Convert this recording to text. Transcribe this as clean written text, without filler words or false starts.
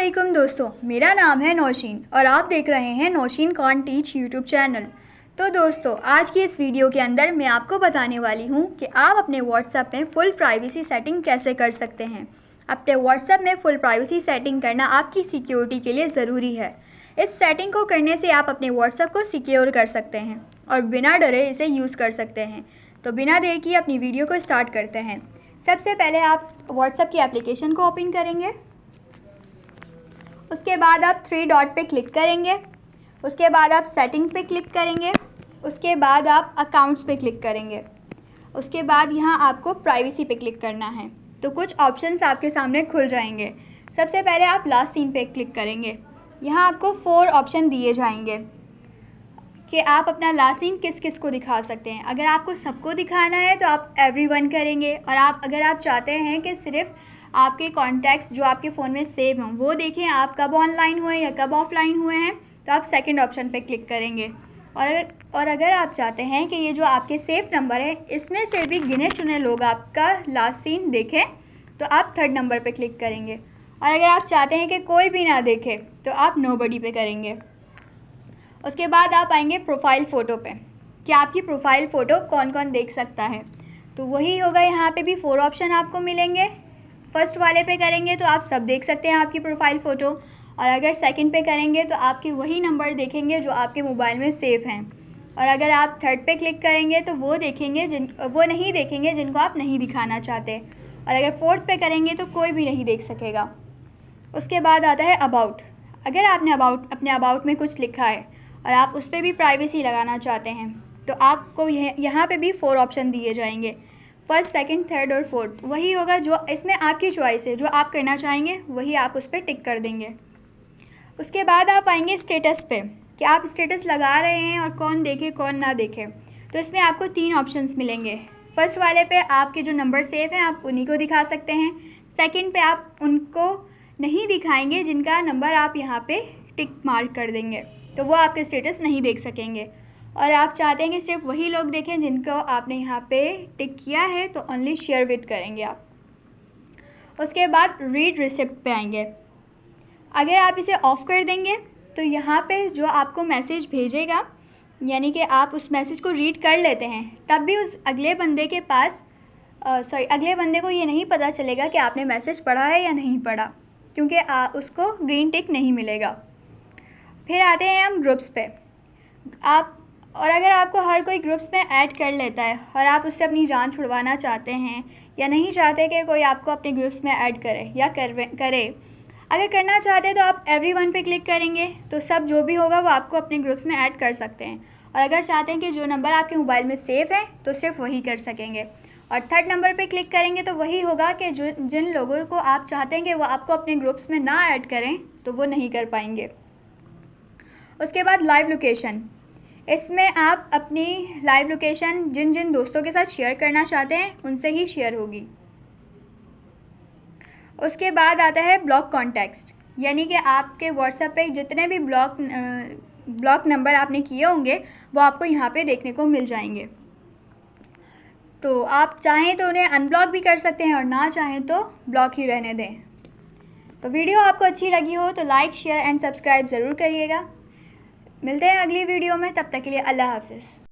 अस्सलामुअलैकुम दोस्तों, मेरा नाम है नौशीन और आप देख रहे हैं Nausheen con teach YouTube channel. तो दोस्तों, आज की इस वीडियो के अंदर मैं आपको बताने वाली हूं कि आप अपने व्हाट्सएप में फुल प्राइवेसी सेटिंग कैसे कर सकते हैं। अपने व्हाट्सएप में फुल प्राइवेसी सेटिंग करना आपकी सिक्योरिटी के लिए ज़रूरी है। इस सेटिंग को करने से आप अपने व्हाट्सएप को सिक्योर कर सकते हैं और बिना डरे इसे यूज़ कर सकते हैं। तो बिना देर किए अपनी वीडियो को स्टार्ट करते हैं। सबसे पहले आप व्हाट्सएप की एप्लीकेशन को ओपन करेंगे। उसके बाद आप 3 डॉट पे क्लिक करेंगे। उसके बाद आप सेटिंग पे क्लिक करेंगे। उसके बाद आप अकाउंट्स पे क्लिक करेंगे। उसके बाद यहाँ आपको प्राइवेसी पे क्लिक करना है। तो कुछ ऑप्शंस आपके सामने खुल जाएंगे। सबसे पहले आप लास्ट सीन पे क्लिक करेंगे। यहाँ आपको 4 ऑप्शन दिए जाएंगे कि आप अपना लास्ट सीन किस किस को दिखा सकते हैं। अगर आपको सबको दिखाना है तो आप एवरीवन करेंगे, और अगर आप चाहते हैं कि सिर्फ आपके कॉन्टैक्ट्स जो आपके फ़ोन में सेव हों वो देखें आप कब ऑनलाइन हुए या कब ऑफलाइन हुए हैं, तो आप सेकंड ऑप्शन पे क्लिक करेंगे। और अगर आप चाहते हैं कि ये जो आपके सेव नंबर है इसमें से भी गिने चुने लोग आपका लास्ट सीन देखें, तो आप थर्ड नंबर पे क्लिक करेंगे। और अगर आप चाहते हैं कि कोई भी ना देखे तो आप नोबडी पे करेंगे। उसके बाद आप आएंगे प्रोफाइल फ़ोटो पे कि आपकी प्रोफाइल फ़ोटो कौन कौन देख सकता है। तो वही होगा, यहाँ पे भी 4 ऑप्शन आपको मिलेंगे। फर्स्ट वाले पे करेंगे तो आप सब देख सकते हैं आपकी प्रोफाइल फ़ोटो, और अगर सेकंड पे करेंगे तो आपके वही नंबर देखेंगे जो आपके मोबाइल में सेव हैं। और अगर आप थर्ड पे क्लिक करेंगे तो वो नहीं देखेंगे जिनको आप नहीं दिखाना चाहते। और अगर फोर्थ पे करेंगे तो कोई भी नहीं देख सकेगा। उसके बाद आता है अबाउट। अगर आपने अपने अबाउट में कुछ लिखा है और आप उस पर भी प्राइवेसी लगाना चाहते हैं तो आपको यहाँ पे भी 4 ऑप्शन दिए जाएंगे। फर्स्ट, सेकंड, थर्ड और फोर्थ वही होगा, जो इसमें आपकी चॉइस है, जो आप करना चाहेंगे वही आप उस पर टिक कर देंगे। उसके बाद आप आएंगे स्टेटस पे कि आप स्टेटस लगा रहे हैं और कौन देखे कौन ना देखे। तो इसमें आपको 3 ऑप्शंस मिलेंगे। फर्स्ट वाले पे आपके जो नंबर सेव हैं आप उन्हीं को दिखा सकते हैं। सेकंड पे आप उनको नहीं दिखाएंगे जिनका नंबर आप यहाँ पे टिक मार्क कर देंगे, तो वो आपके स्टेटस नहीं देख सकेंगे। और आप चाहते हैं कि सिर्फ वही लोग देखें जिनको आपने यहाँ पे टिक किया है, तो ओनली शेयर विद करेंगे आप। उसके बाद रीड रिसिप्ट पे आएंगे। अगर आप इसे ऑफ़ कर देंगे तो यहाँ पे जो आपको मैसेज भेजेगा, यानी कि आप उस मैसेज को रीड कर लेते हैं, तब भी उस अगले बंदे को ये नहीं पता चलेगा कि आपने मैसेज पढ़ा है या नहीं पढ़ा, क्योंकि उसको ग्रीन टिक नहीं मिलेगा। फिर आते हैं हम ग्रुप्स पे। और अगर आपको हर कोई ग्रुप्स में ऐड कर लेता है और आप उससे अपनी जान छुड़वाना चाहते हैं या नहीं चाहते कि कोई आपको अपने ग्रुप्स में ऐड करे या करे, अगर करना चाहते हैं तो आप एवरीवन पे क्लिक करेंगे, तो सब जो भी होगा वो आपको अपने ग्रुप्स में ऐड कर सकते हैं। और अगर चाहते हैं कि जो नंबर आपके मोबाइल में सेव है तो सिर्फ वही कर सकेंगे। और थर्ड नंबर पे क्लिक करेंगे तो वही होगा कि जिन लोगों को आप चाहते हैं कि वो आपको अपने ग्रुप्स में ना ऐड करें तो वो नहीं कर पाएंगे। उसके बाद लाइव लोकेशन। इसमें आप अपनी लाइव लोकेशन जिन जिन दोस्तों के साथ शेयर करना चाहते हैं उनसे ही शेयर होगी। उसके बाद आता है ब्लॉक कॉन्टैक्ट्स, यानी कि आपके व्हाट्सएप पे जितने भी ब्लॉक नंबर आपने किए होंगे वो आपको यहाँ पे देखने को मिल जाएंगे। तो आप चाहें तो उन्हें अनब्लॉक भी कर सकते हैं और ना चाहें तो ब्लॉक ही रहने दें। तो वीडियो आपको अच्छी लगी हो तो लाइक, शेयर एंड सब्सक्राइब ज़रूर करिएगा। मिलते हैं अगली वीडियो में, तब तक के लिए अल्लाह हाफ़िज़।